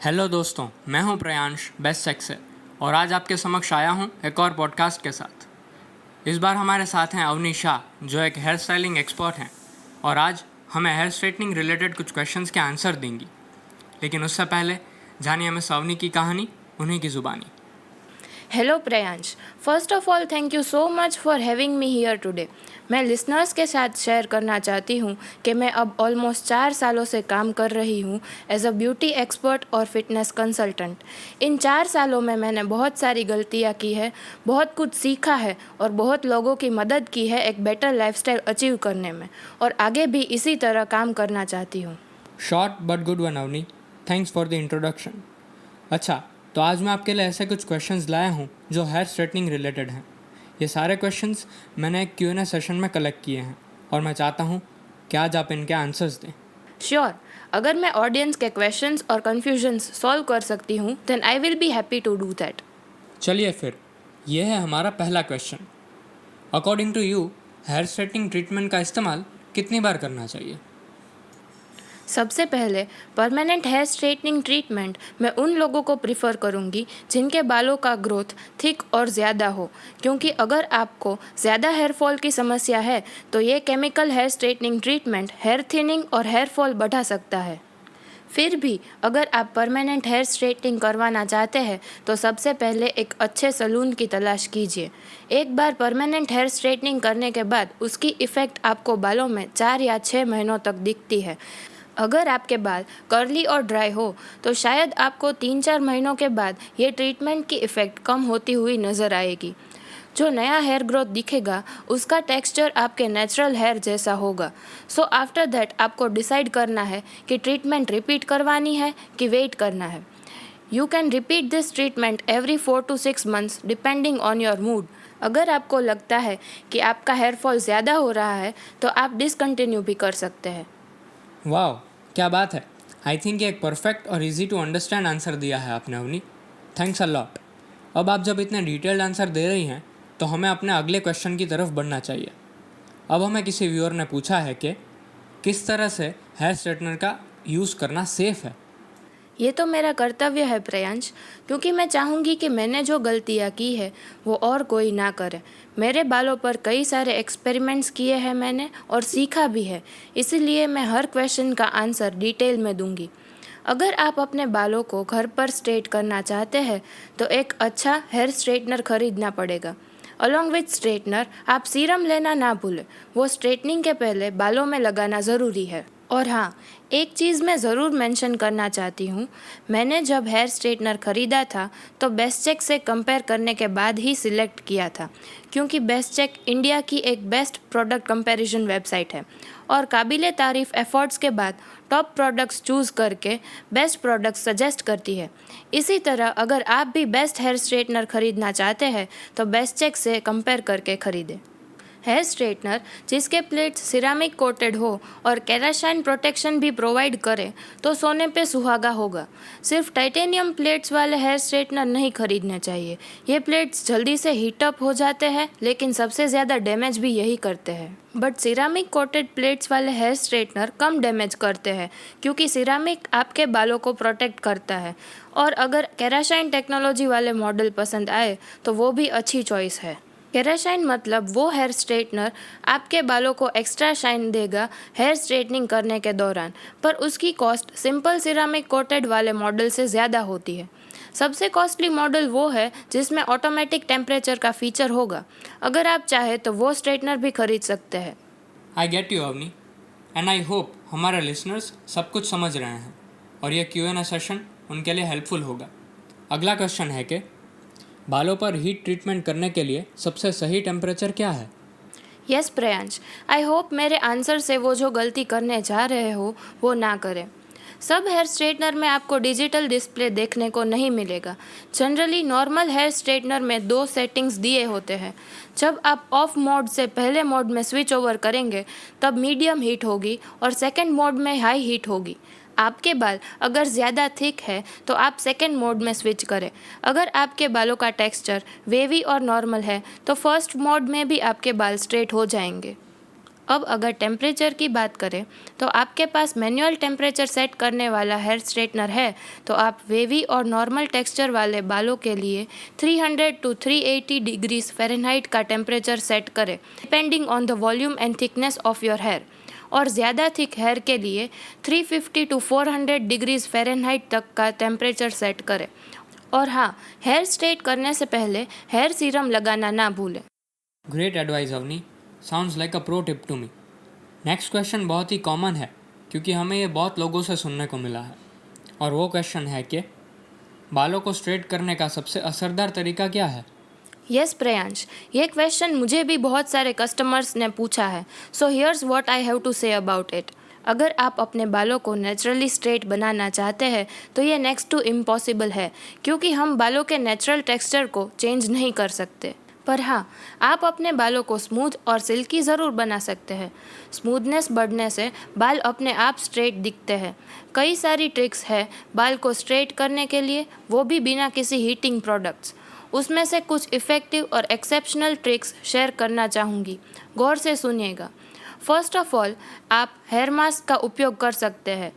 Hello दोस्तों, मैं हूं प्रयांश बेस्ट सेक्स से और आज आपके समक्ष आया हूं एक और पॉडकास्ट के साथ। इस बार हमारे साथ हैं अवनी शाह, जो एक हेयर स्टाइलिंग एक्सपर्ट हैं और आज हमें हेयर स्ट्रेटनिंग रिलेटेड कुछ क्वेश्चंस के आंसर देंगी। लेकिन उससे पहले जानिए मिस अवनी की कहानी उन्हीं की ज़ुबानी। Hello Preyansh, first of all thank you so much for having me here today. मैं लिसनर्स के साथ शेयर करना चाहती हूँ कि मैं अब ऑलमोस्ट 4 सालों से काम कर रही हूँ एज अ ब्यूटी एक्सपर्ट और फिटनेस कंसल्टेंट। इन 4 सालों में मैंने बहुत सारी गलतियाँ की है, बहुत कुछ सीखा है और बहुत लोगों की मदद की है एक बेटर लाइफस्टाइल अचीव करने में, और आगे भी इसी तरह काम करना चाहती हूँ। Short but good one Avani, thanks for the introduction. अच्छा, तो आज मैं आपके लिए ऐसे कुछ क्वेश्चंस लाया हूँ जो हेयर स्ट्रेटनिंग रिलेटेड हैं। ये सारे क्वेश्चंस मैंने एक Q&A सेशन में कलेक्ट किए हैं और मैं चाहता हूँ कि आज आप इनके आंसर्स दें। श्योर, अगर मैं ऑडियंस के क्वेश्चंस और कन्फ्यूजन्स सॉल्व कर सकती हूँ then I will be happy to do that. चलिए फिर, ये है हमारा पहला question. According to you, hair straightening treatment का इस्तेमाल कितनी बार करना चाहिए? सबसे पहले परमानेंट हेयर स्ट्रेटनिंग ट्रीटमेंट मैं उन लोगों को प्रिफ़र करूंगी जिनके बालों का ग्रोथ थिक और ज़्यादा हो, क्योंकि अगर आपको ज़्यादा हेयर फॉल की समस्या है तो ये chemical hair straightening treatment hair thinning और हेयर फॉल बढ़ा सकता है। फिर भी अगर आप परमानेंट हेयर स्ट्रेटनिंग करवाना चाहते हैं तो सबसे पहले एक अच्छे सलून की तलाश कीजिए। एक बार परमानेंट हेयर स्ट्रेटनिंग करने के बाद उसकी इफ़ेक्ट आपको बालों में 4 या 6 महीनों तक दिखती है। अगर आपके बाल कर्ली और ड्राई हो तो शायद आपको 3-4 महीनों के बाद ये ट्रीटमेंट की इफ़ेक्ट कम होती हुई नज़र आएगी। जो नया हेयर ग्रोथ दिखेगा उसका टेक्सचर आपके नेचुरल हेयर जैसा होगा। सो आफ्टर दैट आपको डिसाइड करना है कि ट्रीटमेंट रिपीट करवानी है कि वेट करना है। You can repeat this treatment every 4 to 6 months depending on your mood. अगर आपको लगता है कि आपका हेयर फॉल ज़्यादा हो रहा है तो आप डिसकंटिन्यू भी कर सकते हैं। वाह, क्या बात है। आई थिंक ये एक परफेक्ट और इजी टू अंडरस्टैंड आंसर दिया है आपने अवनी। Thanks a lot. अब आप जब इतने डिटेल्ड आंसर दे रही हैं तो हमें अपने अगले क्वेश्चन की तरफ बढ़ना चाहिए। अब हमें किसी व्यूअर ने पूछा है कि किस तरह से हेयर स्ट्रेटनर का यूज़ करना सेफ़ है। ये तो मेरा कर्तव्य है प्रेयांश, क्योंकि मैं चाहूँगी कि मैंने जो गलतियाँ की है वो और कोई ना करे। मेरे बालों पर कई सारे एक्सपेरिमेंट्स किए हैं मैंने और सीखा भी है, इसीलिए मैं हर क्वेश्चन का आंसर डिटेल में दूंगी। अगर आप अपने बालों को घर पर स्ट्रेट करना चाहते हैं तो एक अच्छा हेयर स्ट्रेटनर खरीदना पड़ेगा। अलॉन्ग विथ स्ट्रेटनर आप सीरम लेना ना भूलें, वो स्ट्रेटनिंग के पहले बालों में लगाना ज़रूरी है। और हाँ, एक चीज़ मैं ज़रूर मेंशन करना चाहती हूँ, मैंने जब हेयर स्ट्रेटनर ख़रीदा था तो बेस्ट चेक से कंपेयर करने के बाद ही सिलेक्ट किया था, क्योंकि बेस्ट चेक इंडिया की एक बेस्ट प्रोडक्ट कंपैरिजन वेबसाइट है और काबिले तारीफ़ एफर्ट्स के बाद टॉप प्रोडक्ट्स चूज़ करके बेस्ट प्रोडक्ट्स सजेस्ट करती है। इसी तरह अगर आप भी बेस्ट हेयर स्ट्रेटनर ख़रीदना चाहते हैं तो बेस्ट चेक से कंपेयर करके ख़रीदें। हेयर स्ट्रेटनर जिसके प्लेट्स सिरामिक कोटेड हो और केराशाइन प्रोटेक्शन भी प्रोवाइड करे तो सोने पे सुहागा होगा। सिर्फ टाइटेनियम प्लेट्स वाले हेयर स्ट्रेटनर नहीं खरीदने चाहिए। ये प्लेट्स जल्दी से हीटअप हो जाते हैं, लेकिन सबसे ज़्यादा डैमेज भी यही करते हैं। बट सिरामिक कोटेड प्लेट्स वाले हेयर स्ट्रेटनर कम डैमेज करते हैं, क्योंकि सिरामिक आपके बालों को प्रोटेक्ट करता है। और अगर केराशाइन टेक्नोलॉजी वाले मॉडल पसंद आए तो वो भी अच्छी चॉइस है। केराशाइन मतलब वो हेयर स्ट्रेटनर आपके बालों को एक्स्ट्रा शाइन देगा हेयर स्ट्रेटनिंग करने के दौरान, पर उसकी कॉस्ट सिंपल सिरामिक कोटेड वाले मॉडल से ज़्यादा होती है। सबसे कॉस्टली मॉडल वो है जिसमें ऑटोमेटिक टेम्परेचर का फीचर होगा। अगर आप चाहें तो वो स्ट्रेटनर भी खरीद सकते हैं। I get you Avani, and I hope हमारे लिसनर्स सब कुछ समझ रहे हैं और ये Q&A सेशन उनके लिए हेल्पफुल होगा। अगला क्वेश्चन है कि बालों पर हीट ट्रीटमेंट करने के लिए सबसे सही टेम्परेचर क्या है? यस प्रेयांश, आई होप मेरे आंसर से वो जो गलती करने जा रहे हो वो ना करें। सब हेयर स्ट्रेटनर में आपको डिजिटल डिस्प्ले देखने को नहीं मिलेगा। जनरली नॉर्मल हेयर स्ट्रेटनर में 2 सेटिंग्स दिए होते हैं। जब आप ऑफ मोड से पहले मोड में स्विच ओवर करेंगे तब मीडियम हीट होगी और सेकंड मोड में हाई हीट होगी। आपके बाल अगर ज़्यादा थिक है तो आप सेकंड मोड में स्विच करें। अगर आपके बालों का टेक्सचर वेवी और नॉर्मल है तो फर्स्ट मोड में भी आपके बाल स्ट्रेट हो जाएंगे। अब अगर टेम्परेचर की बात करें तो आपके पास मैनुअल टेम्परेचर सेट करने वाला हेयर स्ट्रेटनर है तो आप वेवी और नॉर्मल टेक्सचर वाले बालों के लिए 300 टू 380 डिग्रीज फ़ारेनहाइट का टेम्परेचर सेट करें depending on the volume and thickness of your hair, और ज़्यादा थिक हेयर के लिए 350 टू 400 डिग्रीज फ़ारेनहाइट तक का टेम्परेचर सेट करें। और हाँ, हेयर स्ट्रेट करने से पहले हेयर सीरम लगाना ना भूलें। Great advice Avani, sounds like a pro tip to me. Next question बहुत ही कॉमन है क्योंकि हमें ये बहुत लोगों से सुनने को मिला है, और वो क्वेश्चन है कि बालों को स्ट्रेट करने का सबसे असरदार तरीका क्या है? यस प्रेयांश, ये क्वेश्चन मुझे भी बहुत सारे कस्टमर्स ने पूछा है, so here's what I have to say about it. अगर आप अपने बालों को नेचुरली स्ट्रेट बनाना चाहते हैं तो ये नेक्स्ट टू इम्पॉसिबल है, क्योंकि हम बालों के नेचुरल टेक्सचर को चेंज नहीं कर सकते। पर हाँ, आप अपने बालों को स्मूथ और सिल्की ज़रूर बना सकते हैं। स्मूथनेस बढ़ने से बाल अपने आप स्ट्रेट दिखते हैं। कई सारी ट्रिक्स है बाल को स्ट्रेट करने के लिए, वो भी बिना किसी हीटिंग प्रोडक्ट्स। उसमें से कुछ इफ़ेक्टिव और एक्सेप्शनल ट्रिक्स शेयर करना चाहूँगी, गौर से सुनिएगा। फर्स्ट ऑफ ऑल, आप हेयर मास्क का उपयोग कर सकते हैं।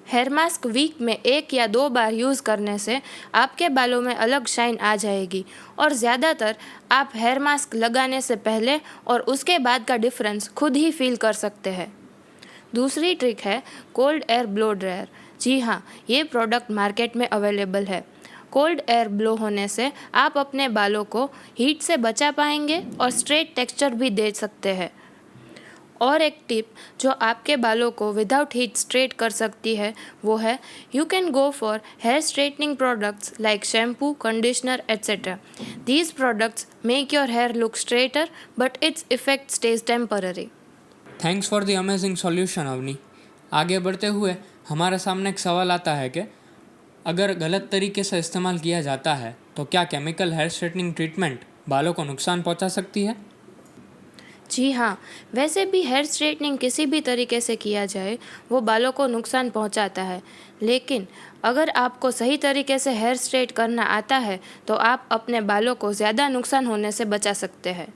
हेयर मास्क वीक में 1 या 2 बार यूज़ करने से आपके बालों में अलग शाइन आ जाएगी, और ज़्यादातर आप हेयर मास्क लगाने से पहले और उसके बाद का डिफरेंस खुद ही फील कर सकते हैं। दूसरी ट्रिक है कोल्ड एयर ब्लो ड्रायर। जी हाँ, ये प्रोडक्ट मार्केट में अवेलेबल है। कोल्ड एयर ब्लो होने से आप अपने बालों को हीट से बचा पाएंगे और स्ट्रेट टेक्सचर भी दे सकते हैं। और एक टिप जो आपके बालों को विदाउट हीट स्ट्रेट कर सकती है वो है you can go for hair straightening products like shampoo, conditioner etcetera. These products make your hair look straighter but its effect stays temporary. Thanks for the amazing solution Avani. आगे बढ़ते हुए हमारे सामने एक सवाल आता है कि अगर गलत तरीके से इस्तेमाल किया जाता है तो क्या केमिकल हेयर स्ट्रेटनिंग ट्रीटमेंट बालों को नुकसान पहुंचा सकती है? जी हाँ, वैसे भी हेयर स्ट्रेटनिंग किसी भी तरीके से किया जाए वो बालों को नुकसान पहुंचाता है, लेकिन अगर आपको सही तरीके से हेयर स्ट्रेट करना आता है तो आप अपने बालों को ज़्यादा नुकसान होने से बचा सकते हैं।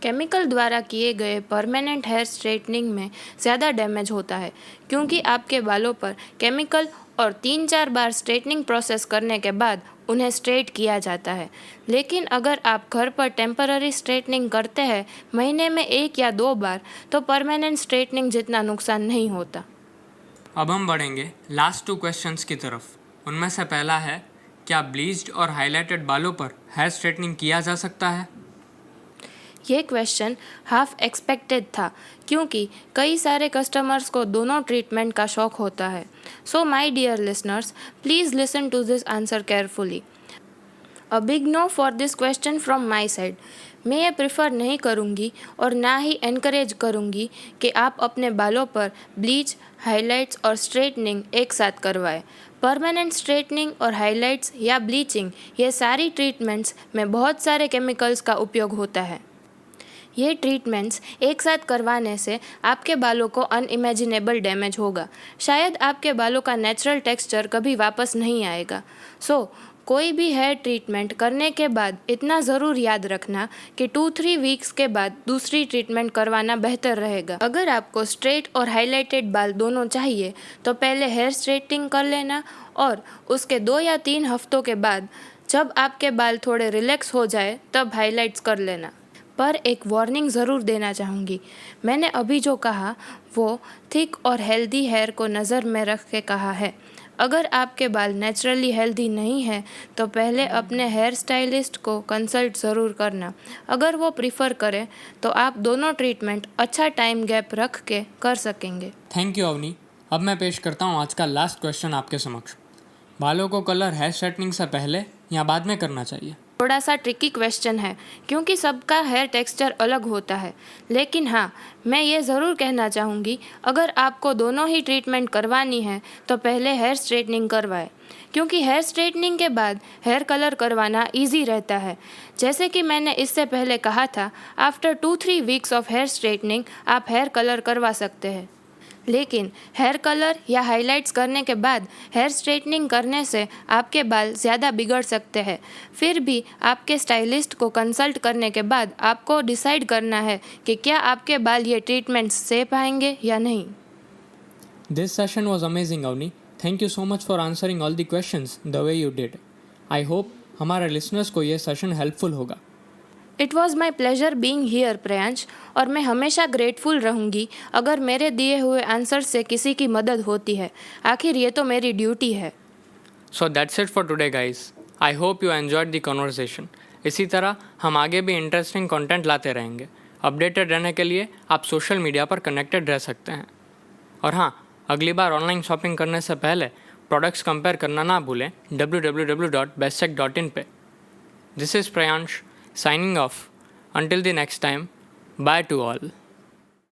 केमिकल द्वारा किए गए परमानेंट हेयर स्ट्रेटनिंग में ज़्यादा डैमेज होता है, क्योंकि आपके बालों पर केमिकल और 3-4 बार स्ट्रेटनिंग प्रोसेस करने के बाद उन्हें स्ट्रेट किया जाता है। लेकिन अगर आप घर पर टेम्पररी स्ट्रेटनिंग करते हैं महीने में 1 या 2 बार, तो परमानेंट स्ट्रेटनिंग जितना नुकसान नहीं होता। अब हम बढ़ेंगे लास्ट 2 क्वेश्चंस की तरफ। उनमें से पहला है, क्या ब्लीच्ड और हाइलाइटेड बालों पर हेयर स्ट्रेटनिंग किया जा सकता है? ये क्वेश्चन हाफ एक्सपेक्टेड था, क्योंकि कई सारे कस्टमर्स को दोनों ट्रीटमेंट का शौक होता है। So my dear listeners, please listen to this answer carefully. A big no for this question from my side. मैं ये प्रेफर नहीं करूँगी और ना ही एनकरेज करूँगी कि आप अपने बालों पर ब्लीच, हाइलाइट्स और स्ट्रेटनिंग एक साथ करवाएं। परमानेंट स्ट्रेटनिंग और हाइलाइट्स या ब्लीचिंग, ये सारी ट्रीटमेंट्स में बहुत सारे केमिकल्स का उपयोग होता है। ये ट्रीटमेंट्स एक साथ करवाने से आपके बालों को अनइमेजिनेबल डैमेज होगा। शायद आपके बालों का नेचुरल टेक्सचर कभी वापस नहीं आएगा। सो कोई भी हेयर ट्रीटमेंट करने के बाद इतना ज़रूर याद रखना कि 2-3 वीक्स के बाद दूसरी ट्रीटमेंट करवाना बेहतर रहेगा। अगर आपको स्ट्रेट और हाइलाइटेड बाल दोनों चाहिए तो पहले हेयर स्ट्रेटनिंग कर लेना, और उसके 2 या 3 हफ्तों के बाद जब आपके बाल थोड़े रिलैक्स हो जाए तब हाइलाइट्स कर लेना। पर एक वार्निंग ज़रूर देना चाहूँगी। मैंने अभी जो कहा वो थिक और हेल्दी हेयर को नज़र में रख के कहा है। अगर आपके बाल नेचुरली हेल्दी नहीं है तो पहले अपने हेयर स्टाइलिस्ट को कंसल्ट ज़रूर करना। अगर वो प्रीफर करें तो आप दोनों ट्रीटमेंट अच्छा टाइम गैप रख के कर सकेंगे। Thank you Avani. अब मैं पेश करता हूँ आज का लास्ट क्वेश्चन आपके समक्ष। बालों को कलर हेयर स्ट्रेटनिंग से पहले या बाद में करना चाहिए? थोड़ा सा ट्रिकी क्वेश्चन है, क्योंकि सबका हेयर टेक्सचर अलग होता है। लेकिन हाँ, मैं ये ज़रूर कहना चाहूँगी, अगर आपको दोनों ही ट्रीटमेंट करवानी है तो पहले हेयर स्ट्रेटनिंग करवाएं, क्योंकि हेयर स्ट्रेटनिंग के बाद हेयर कलर करवाना इजी रहता है। जैसे कि मैंने इससे पहले कहा था, after 2-3 weeks of hair straightening आप हेयर कलर करवा सकते हैं। लेकिन हेयर कलर या हाइलाइट्स करने के बाद हेयर स्ट्रेटनिंग करने से आपके बाल ज़्यादा बिगड़ सकते हैं। फिर भी आपके स्टाइलिस्ट को कंसल्ट करने के बाद आपको डिसाइड करना है कि क्या आपके बाल ये ट्रीटमेंट सह पाएंगे या नहीं। This session was amazing, Avni. Thank you so much for answering all the questions the way you did. I hope हमारे listeners को ये सेशन हेल्पफुल होगा। It was my pleasure being here Priyansh, और मैं हमेशा ग्रेटफुल रहूँगी अगर मेरे दिए हुए आंसर से किसी की मदद होती है। आखिर ये तो मेरी ड्यूटी है। So that's it for today, guys. I hope you enjoyed the conversation. इसी तरह हम आगे भी इंटरेस्टिंग कंटेंट लाते रहेंगे। अपडेटेड रहने के लिए आप सोशल मीडिया पर कनेक्टेड रह सकते हैं। और हाँ, अगली बार ऑनलाइन शॉपिंग करने से पहले प्रोडक्ट्स कंपेयर करना ना भूलें www.bestcheck.in पे। This is Prayansh signing off. Until the next time, bye to all.